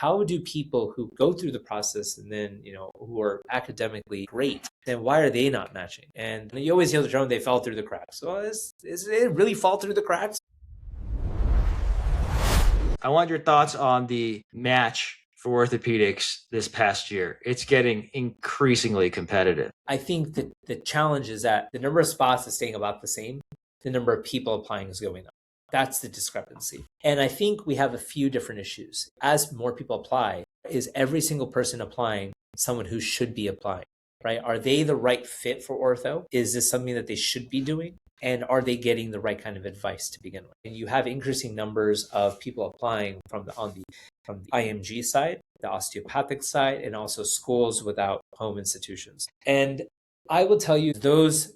how do people who go through the process and then, who are academically great, then why are they not matching? And you always hear the term, they fell through the cracks. Well, is it really fall through the cracks? I want your thoughts on the match for orthopedics this past year. It's getting increasingly competitive. I think that the challenge is that the number of spots is staying about the same. The number of people applying is going up. That's the discrepancy. And I think we have a few different issues. As more people apply, is every single person applying someone who should be applying, right? Are they the right fit for ortho? Is this something that they should be doing? And are they getting the right kind of advice to begin with? And you have increasing numbers of people applying from the IMG side, the osteopathic side, and also schools without home institutions. And I will tell you, those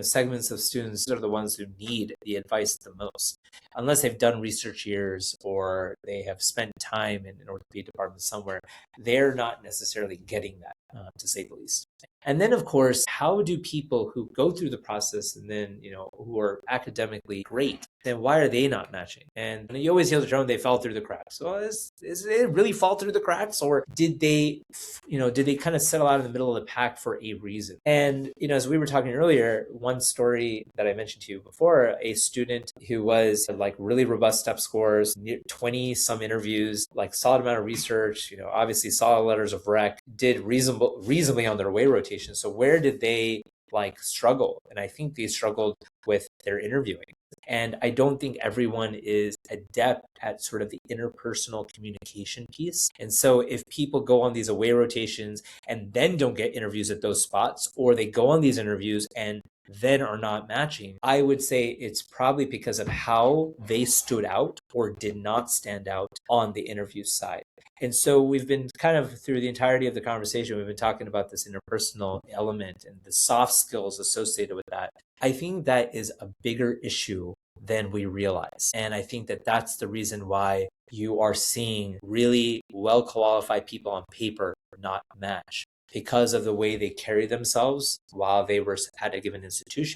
segments of students are the ones who need the advice the most, unless they've done research years or they have spent time in an orthopedic department somewhere. They're not necessarily getting that, to say the least. And then, of course, how do people who go through the process and then, who are academically great, then why are they not matching? And you always hear the term, they fell through the cracks. Well, is it really fall through the cracks, or did they kind of settle out in the middle of the pack for a reason? And, as we were talking earlier, one story that I mentioned to you before, a student who was like really robust step scores, 20 some interviews, like solid amount of research, obviously solid letters of rec, did reasonably on their way rotation. So where did they struggle? And I think they struggled with their interviewing. And I don't think everyone is adept at sort of the interpersonal communication piece. And so if people go on these away rotations and then don't get interviews at those spots, or they go on these interviews and then are not matching, I would say it's probably because of how they stood out or did not stand out on the interview side. And so we've been kind of, through the entirety of the conversation, we've been talking about this interpersonal element and the soft skills associated with that. I think that is a bigger issue than we realize. And I think that that's the reason why you are seeing really well-qualified people on paper not match, because of the way they carry themselves while they were at a given institution